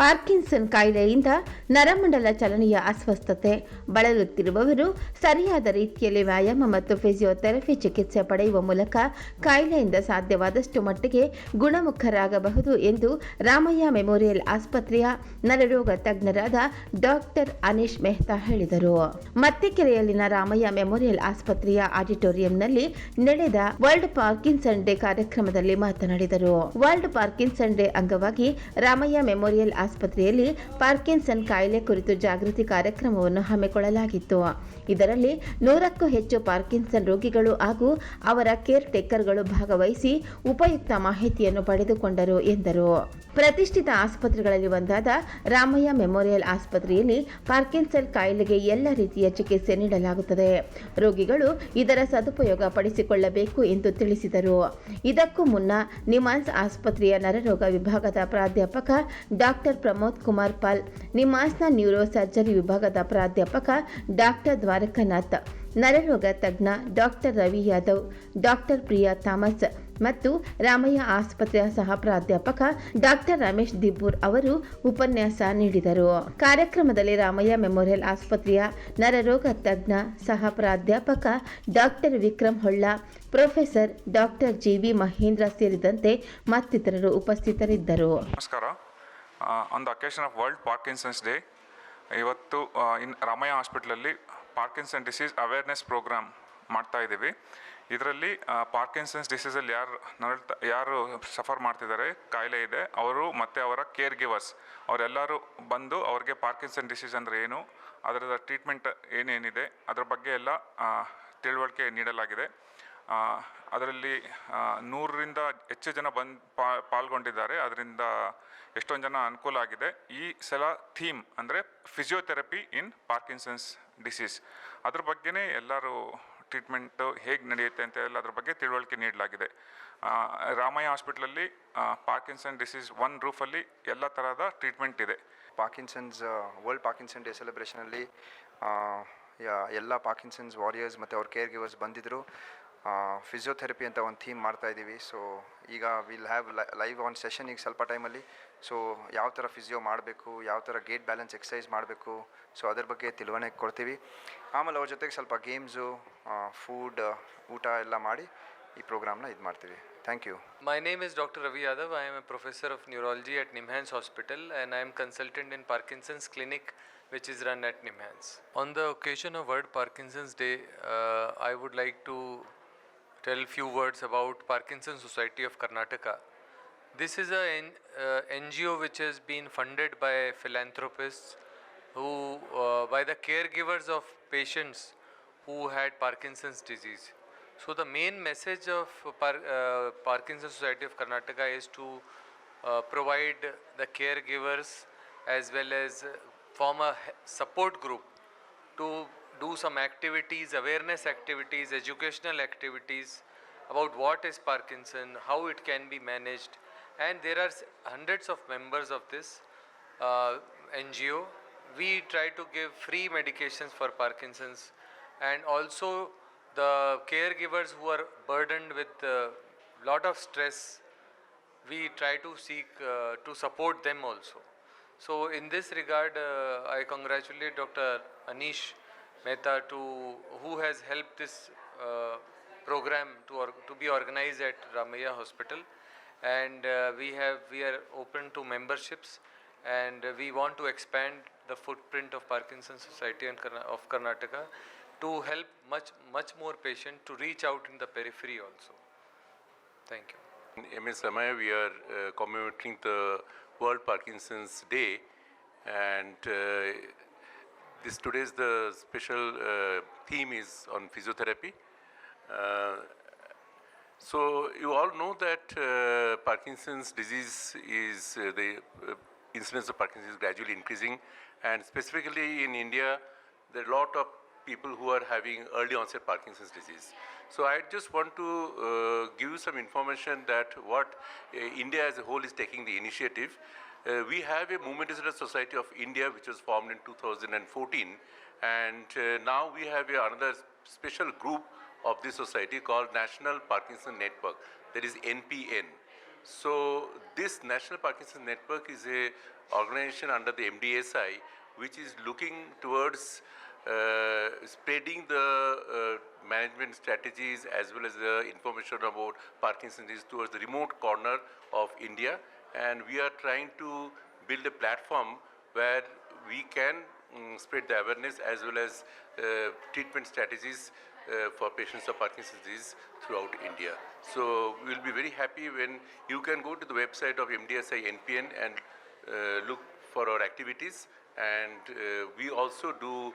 Parkinson ಕಾಯಿಲೆಯಿಂದ ನರಮಂಡಲ ಚಲನೆಯ ಅಸ್ವಸ್ಥತೆ ಬಳಲುತ್ತಿರುವವರು ಸರಿಯಾದ ರೀತಿಯಲ್ಲಿ ವ್ಯಾಯಾಮ ಮತ್ತು ಫಿಸಿಯೋಥೆರಪಿ ಚಿಕಿತ್ಸೆ ಪಡೆಯುವ ಮೂಲಕ ಕಾಯಿಲೆಯಿಂದ ಸಾಧ್ಯವಾದಷ್ಟು ಮಟ್ಟಿಗೆ ಗುಣಮುಖರಾಗಬಹುದು ಎಂದು ರಾಮಯ್ಯ ಮೆಮೋರಿಯಲ್ ಆಸ್ಪತ್ರೆಯ ನರರೋಗ ತಜ್ಞರಾದ ಡಾಕ್ಟರ್ ಅನೀಶ್ ಮೆಹ್ತಾ ಹೇಳಿದರು. ಮತ್ತಿಕೆರೆಯಲ್ಲಿನ ರಾಮಯ್ಯ ಮೆಮೋರಿಯಲ್ ಆಸ್ಪತ್ರೆಯ ಆಡಿಟೋರಿಯಂನಲ್ಲಿ ನಡೆದ ವರ್ಲ್ಡ್ ಪಾರ್ಕಿನ್ಸನ್ ಡೇ ಕಾರ್ಯಕ್ರಮದಲ್ಲಿ ಮಾತನಾಡಿದರು. ವರ್ಲ್ಡ್ ಪಾರ್ಕಿನ್ಸನ್ ಡೇ ಅಂಗವಾಗಿ ರಾಮಯ್ಯ ಮೆಮೋರಿಯಲ್ ಆಸ್ಪತ್ರೆಯಲ್ಲಿ ಪಾರ್ಕಿನ್ಸನ್ ಕಾಯಿಲೆ ಕುರಿತು ಜಾಗೃತಿ ಕಾರ್ಯಕ್ರಮವನ್ನು ಹಮ್ಮಿಕೊಳ್ಳಲಾಗಿತ್ತು. ಇದರಲ್ಲಿ 100ಕ್ಕೂ ಹೆಚ್ಚು ಪಾರ್ಕಿನ್ಸನ್ ರೋಗಿಗಳು ಹಾಗೂ ಅವರ ಕೇರ್ ಟೇಕರ್ಗಳು ಭಾಗವಹಿಸಿ ಉಪಯುಕ್ತ ಮಾಹಿತಿಯನ್ನು ಪಡೆದುಕೊಂಡರು ಎಂದರು. ಪ್ರತಿಷ್ಠಿತ ಆಸ್ಪತ್ರೆಗಳಲ್ಲಿ ಒಂದಾದ ರಾಮಯ್ಯ ಮೆಮೋರಿಯಲ್ ಆಸ್ಪತ್ರೆಯಲ್ಲಿ ಪಾರ್ಕಿನ್ಸನ್ ಕಾಯಿಲೆಗೆ ಎಲ್ಲ ರೀತಿಯ ಚಿಕಿತ್ಸೆ ನೀಡಲಾಗುತ್ತದೆ. ರೋಗಿಗಳು ಇದರ ಸದುಪಯೋಗ ಪಡಿಸಿಕೊಳ್ಳಬೇಕು ಎಂದು ತಿಳಿಸಿದರು. ಇದಕ್ಕೂ ಮುನ್ನ ನಿಮ್ಹಾನ್ಸ್ ಆಸ್ಪತ್ರೆಯ ನರರೋಗ ವಿಭಾಗದ ಪ್ರಾಧ್ಯಾಪಕ ಡಾಕ್ಟರ್ ಪ್ರಮೋದ್ ಕುಮಾರ್ ಪಾಲ್, ನಿಮ್ಹಾನ್ಸ್ನ ನ್ಯೂರೋ ಸರ್ಜರಿ ವಿಭಾಗದ ಪ್ರಾಧ್ಯಾಪಕ ಡಾಕ್ಟರ್ ದ್ವಾರಕನಾಥ್, ನರರೋಗ ತಜ್ಞ doctor Ravi Yadav, doctor Priya Thomas ಮತ್ತು ರಾಮಯ್ಯ ಆಸ್ಪತ್ರೆಯ ಸಹ ಪ್ರಾಧ್ಯಾಪಕ ಡಾಕ್ಟರ್ ರಮೇಶ್ ದಿಬ್ಬೂರ್ ಅವರು ಉಪನ್ಯಾಸ ನೀಡಿದರು. ಕಾರ್ಯಕ್ರಮದಲ್ಲಿ ರಾಮಯ್ಯ ಮೆಮೋರಿಯಲ್ ಆಸ್ಪತ್ರೆಯ ನರರೋಗ ತಜ್ಞ ಸಹ ಪ್ರಾಧ್ಯಾಪಕ doctor Vikram Holla, professor doctor G V. Mahendra ಸೇರಿದಂತೆ ಮತ್ತಿತರರು ಉಪಸ್ಥಿತರಿದ್ದರು. ನಮಸ್ಕಾರ. On the occasion of world Parkinson's day ಇವತ್ತು ರಾಮಯ್ಯ ಹಾಸ್ಪಿಟಲಲ್ಲಿ ಪಾರ್ಕಿನ್ಸನ್ ಡಿಸೀಸ್ ಅವೇರ್ನೆಸ್ ಪ್ರೋಗ್ರಾಮ್ ಮಾಡ್ತಾ ಇದ್ದೀವಿ. ಇದರಲ್ಲಿ ಪಾರ್ಕಿನ್ಸನ್ಸ್ ಡಿಸೀಸಲ್ಲಿ ಯಾರು ಸಫರ್ ಮಾಡ್ತಿದ್ದಾರೆ, ಕಾಯಿಲೆ ಇದೆ, ಅವರು ಮತ್ತು ಅವರ ಕೇರ್ ಗಿವರ್ಸ್ ಅವರೆಲ್ಲರೂ ಬಂದು ಅವ್ರಿಗೆ ಪಾರ್ಕಿನ್ಸನ್ ಡಿಸೀಸ್ ಅಂದರೆ ಏನು, ಅದರ ಟ್ರೀಟ್ಮೆಂಟ್ ಏನೇನಿದೆ ಅದರ ಬಗ್ಗೆ ಎಲ್ಲ ತಿಳುವಳಿಕೆ ನೀಡಲಾಗಿದೆ. ಅದರಲ್ಲಿ 100ರಿಂದ ಹೆಚ್ಚು ಜನ ಪಾಲ್ಗೊಂಡಿದ್ದಾರೆ. ಅದರಿಂದ ಎಷ್ಟೊಂದು ಜನ ಅನುಕೂಲ ಆಗಿದೆ. ಈ ಸಲ ಥೀಮ್ ಅಂದರೆ ಫಿಸಿಯೋಥೆರಪಿ ಇನ್ ಪಾರ್ಕಿನ್ಸನ್ಸ್ ಡಿಸೀಸ್, ಅದ್ರ ಬಗ್ಗೆನೇ ಎಲ್ಲರೂ ಟ್ರೀಟ್ಮೆಂಟು ಹೇಗೆ ನಡೆಯುತ್ತೆ ಅಂತ ಎಲ್ಲ ಅದ್ರ ಬಗ್ಗೆ ತಿಳುವಳಿಕೆ ನೀಡಲಾಗಿದೆ. ರಾಮಯ್ಯ ಹಾಸ್ಪಿಟ್ಲಲ್ಲಿ ಪಾರ್ಕಿನ್ಸನ್ ಡಿಸೀಸ್ ಒನ್ ರೂಫಲ್ಲಿ ಎಲ್ಲ ಥರದ ಟ್ರೀಟ್ಮೆಂಟ್ ಇದೆ. ಪಾರ್ಕಿನ್ಸನ್ಸ್ ವರ್ಲ್ಡ್ ಪಾರ್ಕಿನ್ಸನ್ ಡೇ ಸೆಲೆಬ್ರೇಷನಲ್ಲಿ ಎಲ್ಲ ಪಾರ್ಕಿನ್ಸನ್ಸ್ ವಾರಿಯರ್ಸ್ ಮತ್ತು ಅವ್ರ ಕೇರ್ ಗಿವರ್ಸ್ ಬಂದಿದ್ದರು. ಫಿಸಿಯೋಥೆರಪಿ ಅಂತ ಒಂದು ಥೀಮ್ ಮಾಡ್ತಾಯಿದ್ದೀವಿ. ಸೊ ಈಗ will have live on session ಈಗ ಸ್ವಲ್ಪ ಟೈಮಲ್ಲಿ. ಸೊ ಯಾವ ಥರ ಫಿಸಿಯೋ ಮಾಡಬೇಕು, ಯಾವ ಥರ ಗೇಟ್ ಬ್ಯಾಲೆನ್ಸ್ ಎಕ್ಸಸೈಸ್ ಮಾಡಬೇಕು, ಸೊ ಅದ್ರ ಬಗ್ಗೆ ತಿಳುವಳಿಕೆ ಕೊಡ್ತೀವಿ. ಆಮೇಲೆ ಅವ್ರ ಜೊತೆಗೆ ಸ್ವಲ್ಪ ಗೇಮ್ಸು, ಫುಡ್, ಊಟ ಎಲ್ಲ ಮಾಡಿ ಈ ಪ್ರೋಗ್ರಾಮ್ನ ಇದು ಮಾಡ್ತೀವಿ. Thank you. My name is Dr. Ravi Yadav. I am a professor of neurology at NIMHANS Hospital and I am consultant in Parkinson's Clinic which is run at NIMHANS. On the occasion of World Parkinson's Day, I would like to tell few words about Parkinson's Society of Karnataka. This is a NGO which has been funded by philanthropists who by the caregivers of patients who had Parkinson's disease. So the main message of Parkinson's Society of Karnataka is to provide the caregivers as well as form a support group to do some activities, awareness activities, educational activities about what is Parkinson, how it can be managed, and there are hundreds of members of this NGO. We try to give free medications for Parkinson's, and also the caregivers who are burdened with a lot of stress, we try to seek to support them also. So in this regard, I congratulate Dr. Anish Mehta who has helped this program to be organized at Ramayya Hospital, and we are open to memberships, and we want to expand the footprint of Parkinson's Society of Karnataka to help much more patients to reach out in the periphery also. Thank you. In MS Ramayya, we are commemorating the World Parkinson's Day, and today's the special theme is on physiotherapy. So you all know that Parkinson's disease is the incidence of Parkinson's is gradually increasing, and specifically in India, there are a lot of people who are having early onset Parkinson's disease. So I just want to give you some information that what India as a whole is taking the initiative. We have a movement disorder society of India which was formed in 2014, and now we have another special group of this society called National Parkinson Network, that is NPN. So this National Parkinson Network is a organization under the MDSI, which is looking towards spreading the management strategies as well as the information about Parkinson's disease towards the remote corner of India. And we are trying to build a platform where we can spread the awareness as well as treatment strategies for patients of Parkinson's disease throughout India. So we will be very happy when you can go to the website of MDSI NPN and look for our activities. And we also do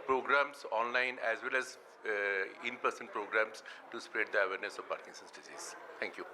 programs online as well as in-person programs to spread the awareness of Parkinson's disease. Thank you.